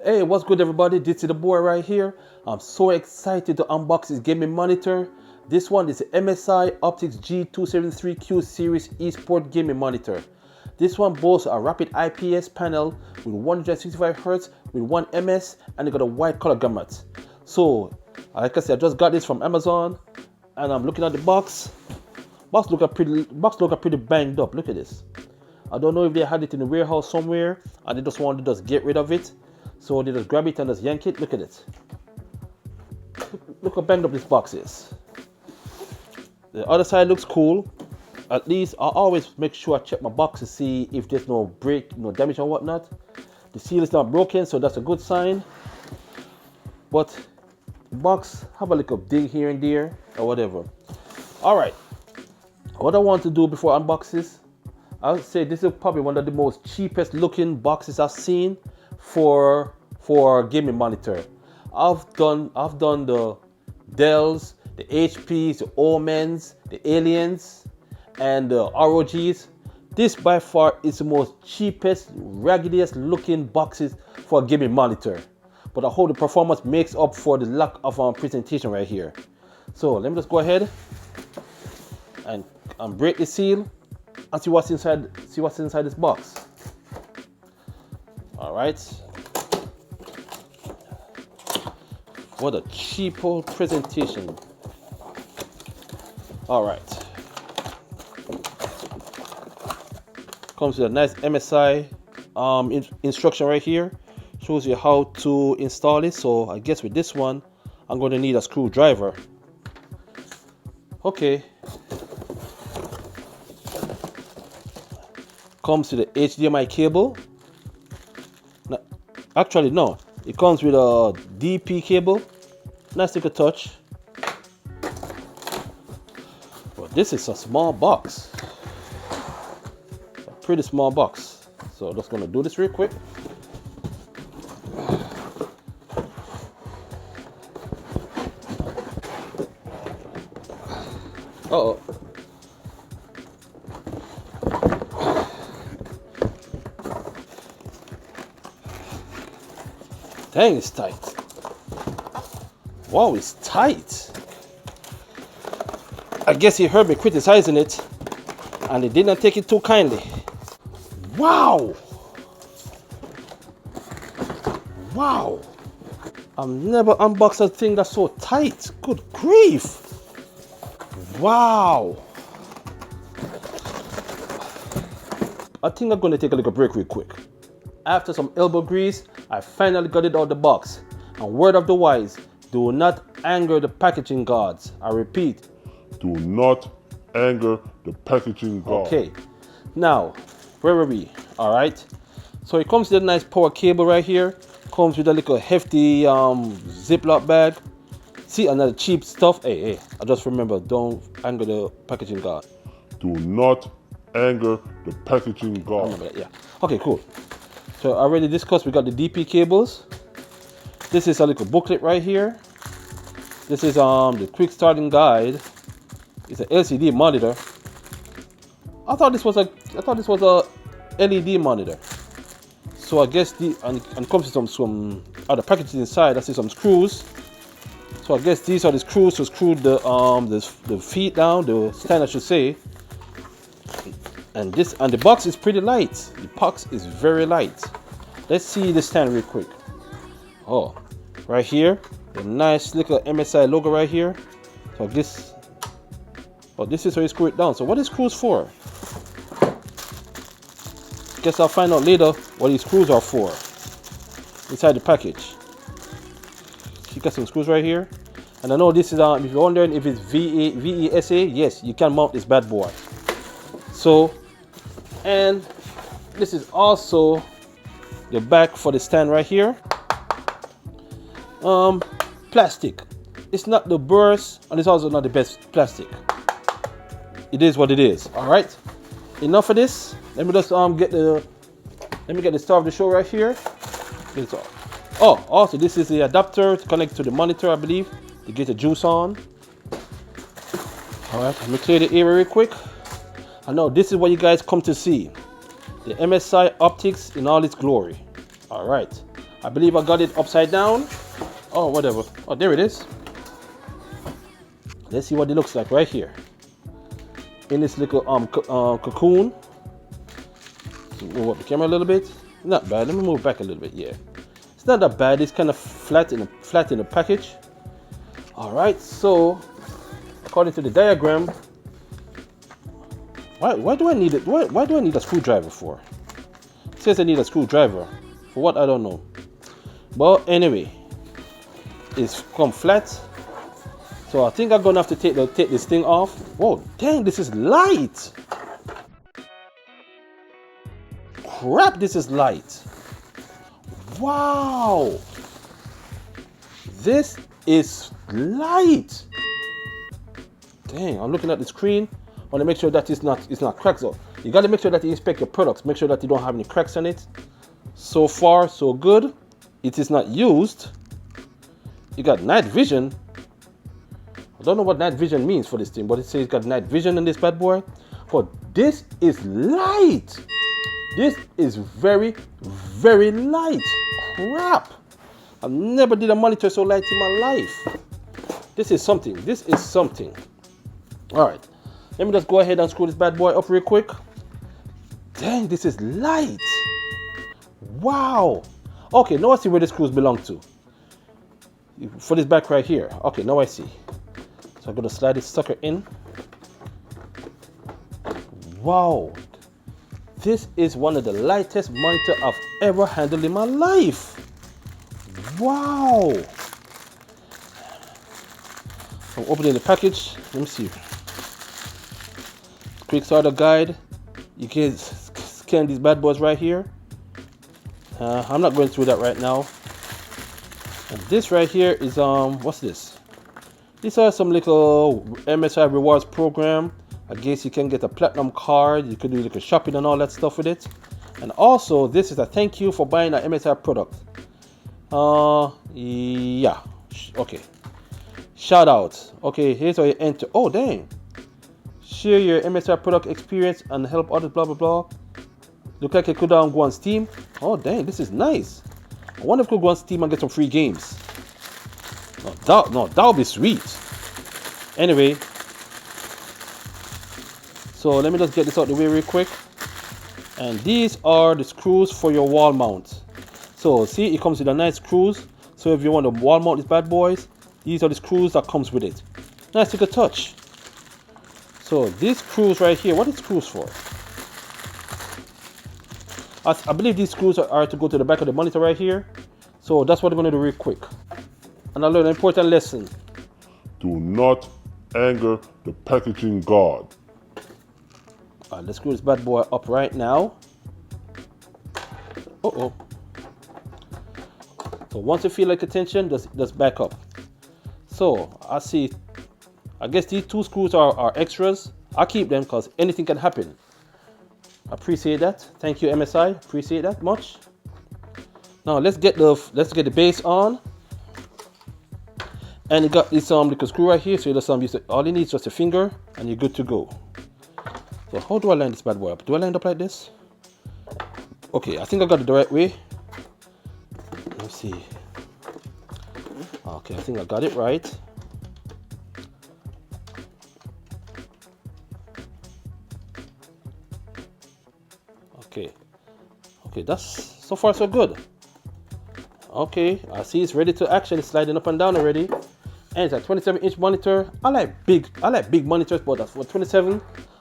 Hey, what's good everybody? This is the boy right here. I'm so excited to unbox this gaming monitor. This one is the MSI OPTIX G273Q series eSport gaming monitor. This one boasts a rapid IPS panel with 165Hz with 1 ms and it got a white color gamut. So, like I said, I just got this from Amazon and I'm looking at the box. Box look pretty banged up. Look at this. I don't know if they had it in the warehouse somewhere and they just wanted to just get rid of it. So they just grab it and just yank it. Look at it. Look how banged up this box is. The other side looks cool. At least I always make sure I check my box to see if there's no break, no damage or whatnot. The seal is not broken, so that's a good sign. But the box have a little dig here and there or whatever. Alright. What I want to do before I unbox this, I would say this is probably one of the most cheapest looking boxes I've seen for gaming monitor. I've done the Dells, the HPs, the Omens, the Aliens, and the ROGs. This by far is the most cheapest, raggediest looking boxes for a gaming monitor. But I hope the performance makes up for the lack of presentation right here. So let me just go ahead and break the seal and see what's inside this box. All right. What a cheap old presentation. All right. Comes with a nice MSI instruction right here. Shows you how to install it. So I guess with this one, I'm going to need a screwdriver. Okay. Comes with the HDMI cable. Actually, no. It comes with a DP cable. Nice little touch. But this is a small box. A pretty small box. So I'm just going to do this real quick. Uh-oh. Dang, it's tight. Wow, it's tight. I guess he heard me criticizing it and he did not take it too kindly. Wow. Wow. I've never unboxed a thing that's so tight. Good grief. Wow. I think I'm going to take a little break real quick. After some elbow grease, I finally got it out of the box. And word of the wise, do not anger the packaging gods. I repeat, do not anger the packaging gods. Okay, now, where were we? All right, so it comes with a nice power cable right here. Comes with a little hefty Ziploc bag. See, another cheap stuff. Hey, I just remember, don't anger the packaging god. Do not anger the packaging god. I remember that, yeah. Okay, cool. So I already discussed, we got the DP cables. This is a little booklet right here. This is the quick starting guide. It's an LCD monitor. I thought this was a LED monitor. So I guess and it comes with some other packages inside. I see some screws. So I guess these are the screws to screw the feet down, the stand I should say. And the box is pretty light. The box is very light. Let's see the stand real quick. Oh, right here, the nice little MSI logo right here. So this is how you screw it down. So what is screws for? Guess I'll find out later what these screws are for inside the package. You got some screws right here. And I know this is if you're wondering if it's VESA, yes, you can mount this bad boy. So, and this is also the back for the stand right here. Plastic. It's not the burst and it's also not the best plastic. It is what it is. All right. Enough of this. Let me just get the star of the show right here. Oh, also this is the adapter to connect to the monitor, I believe, to get the juice on. All right. Let me clear the area real quick. I know this is what you guys come to see. The MSI OPTIX in all its glory. All right. I believe I got it upside down. Oh, whatever. Oh, there it is. Let's see what it looks like right here. In this little cocoon. Move up the camera a little bit. Not bad. Let me move back a little bit. Yeah, it's not that bad. It's kind of flat in the package. All right. So, according to the diagram, why do I need it? Why do I need a screwdriver for? It says I need a screwdriver. For what? I don't know. But anyway, it's come flat. So I think I'm gonna have to take this thing off. Whoa, dang! This is light. Crap, this is light. Wow, this is light. Dang, I'm looking at the screen. I want to make sure that it's not cracked. So you got to make sure that you inspect your products. Make sure that you don't have any cracks on it. So far, so good. It is not used. You got night vision. I don't know what night vision means for this thing, but it says it's got night vision in this bad boy. But this is light. This is very, very light. Crap. I've never did a monitor so light in my life. This is something. This is something. All right. Let me just go ahead and screw this bad boy up real quick. Dang, this is light. Wow. Okay, now I see where the screws belong to. For this back right here. Okay, now I see. So I'm going to slide this sucker in. Wow. This is one of the lightest monitors I've ever handled in my life. Wow. I'm opening the package. Let me see. Quick starter guide. You can scan these bad boys right here. I'm not going through that right now. And this right here is what's this? These are some little MSI rewards program. I guess you can get a platinum card. You could do like a shopping and all that stuff with it. And also, this is a thank you for buying an MSI product. Yeah. Okay. Shout out. Okay, here's how you enter. Oh, dang. Share your MSI product experience and help others, blah, blah, blah. Look like it could go on Steam. Oh, dang, this is nice. I wonder if it could go on Steam and get some free games. No, that would be sweet. Anyway. So let me just get this out the way real quick. And these are the screws for your wall mount. So see, it comes with a nice screws. So if you want to wall mount these bad boys, these are the screws that comes with it. Nice to touch. So these screws right here, what are screws for? I believe these screws are to go to the back of the monitor right here. So that's what I'm going to do real quick. And I learned an important lesson. Do not anger the packaging god. Let's screw this bad boy up right now. Uh-oh. So once you feel like a tension, just back up. So I see, I guess these two screws are extras. I'll keep them because anything can happen. Appreciate that. Thank you, MSI. Appreciate that much. Now let's get the base on. And you got this little screw right here. So you just all you need is just a finger, and you're good to go. So how do I line this bad boy up? Do I line it up like this? Okay, I think I got it the right way. Let's see. Okay, I think I got it right. Okay, that's so far so good. Okay, I see it's ready to action. It's sliding up and down already. And it's a 27-inch monitor. I like big monitors, but that's for 27.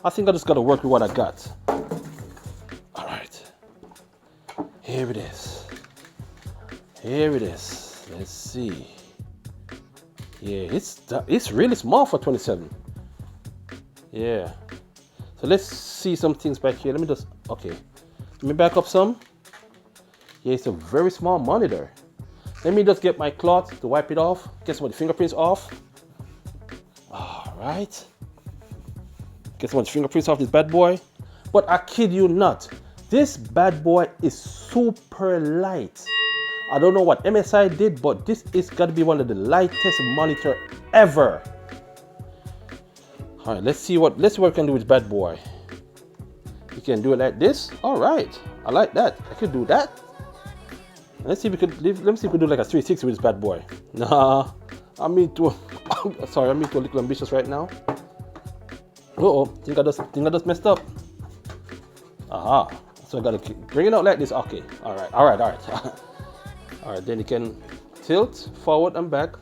I think I just gotta work with what I got. All right, here it is. Here it is. Let's see. Yeah, it's really small for 27. Yeah. So let's see some things back here. Let me back up some. Yeah, it's a very small monitor. Let me just get my cloth to wipe it off. Get some of the fingerprints off. All right. Get some of the fingerprints off this bad boy. But I kid you not, this bad boy is super light. I don't know what MSI did, but this is gotta be one of the lightest monitor ever. All right, let's see what we can do with this bad boy. You can do it like this. All right, I like that. I could do that. Let's see if we could let me see if we could do like a 360 with this bad boy. Nah, I'm into sorry, I'm into a little ambitious right now. Uh-oh, think I just messed up. Aha. So I gotta bring it out like this. Okay. Alright. Alright, then you can tilt forward and back.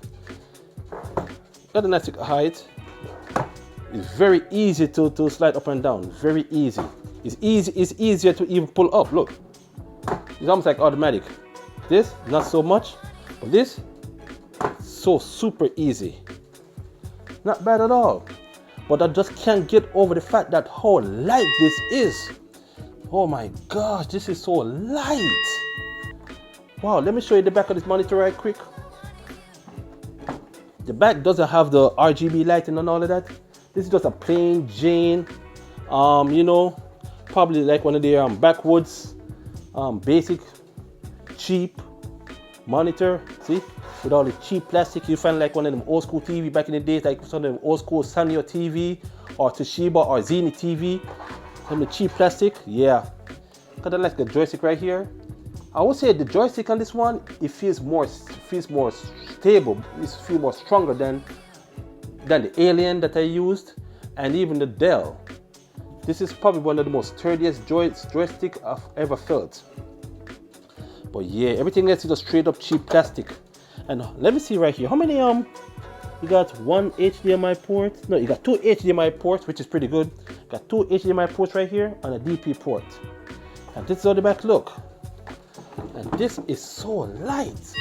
Got a nice height. It's very easy to slide up and down. Very easy. It's easier to even pull up. Look. It's almost like automatic. This, not so much. But this, so super easy. Not bad at all. But I just can't get over the fact that how light this is. Oh my gosh, this is so light. Wow, let me show you the back of this monitor right quick. The back doesn't have the RGB lighting and all of that. This is just a plain Jane, you know, probably like one of the backwoods, basic, cheap monitor. See, with all the cheap plastic, you find like one of them old school TV back in the days, like some of them old school Sanyo TV or Toshiba or Zenith TV. Some of the cheap plastic, yeah. Kind of like the joystick right here. I would say the joystick on this one, it feels more stable. It feels more stronger than the Alien that I used, and even the Dell. This is probably one of the most sturdiest joystick I've ever felt. But yeah, everything else is just straight up cheap plastic. And let me see right here. How many you got one HDMI port? No, you got two HDMI ports, which is pretty good. Got two HDMI ports right here and a DP port. And this is how the back look. And this is so light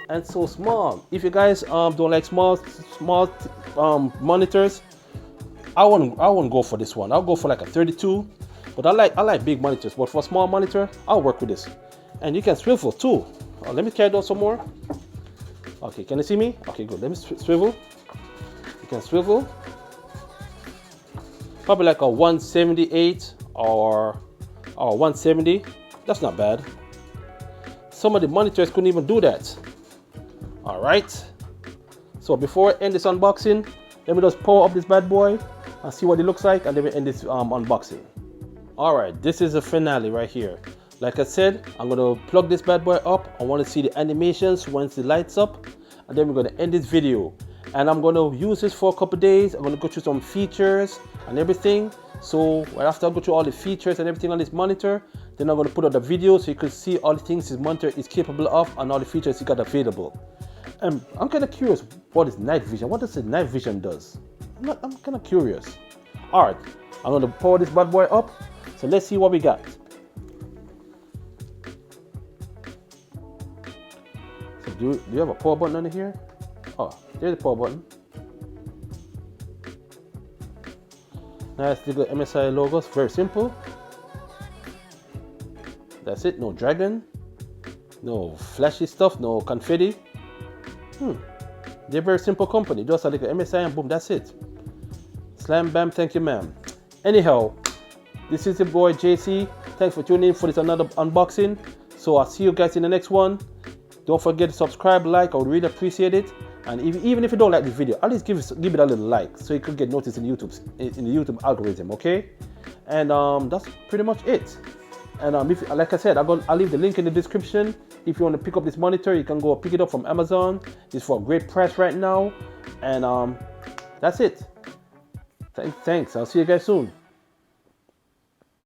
and so small. If you guys don't like small monitors, I won't go for this one. I'll go for like a 32. But I like big monitors. But for a small monitor, I'll work with this. And you can swivel too. Let me carry down some more. Okay, can you see me? Okay, good. Let me swivel. You can swivel. Probably like a 178 or 170. That's not bad. Some of the monitors couldn't even do that. All right. So before I end this unboxing, let me just power up this bad boy and see what it looks like, and then we end this unboxing. All right, this is the finale right here. Like I said, I'm gonna plug this bad boy up. I want to see the animations once it lights up, and then we're gonna end this video. And I'm gonna use this for a couple days. I'm gonna go through some features and everything. So after I go through all the features and everything on this monitor, then I'm gonna put out the video so you can see all the things this monitor is capable of and all the features it got available. And I'm kind of curious, what is night vision? What does the night vision does? I'm kind of curious. All right, I'm gonna power this bad boy up. So let's see what we got. So do you have a power button under here? Oh, there's the power button. Nice little MSI logos, very simple. That's it, no dragon, no flashy stuff, no confetti. They're a very simple company, just like an MSI and boom, that's it. Slam bam, thank you ma'am. Anyhow, this is your boy JC. Thanks for tuning in for this another unboxing. So I'll see you guys in the next one. Don't forget to subscribe, like, I would really appreciate it. And even if you don't like this video, at least give it a little like so it could get noticed in the YouTube algorithm, okay? And that's pretty much it. And if, like I said, I'll leave the link in the description. If you want to pick up this monitor, you can go pick it up from Amazon. It's for a great price right now. And that's it. Thanks. I'll see you guys soon.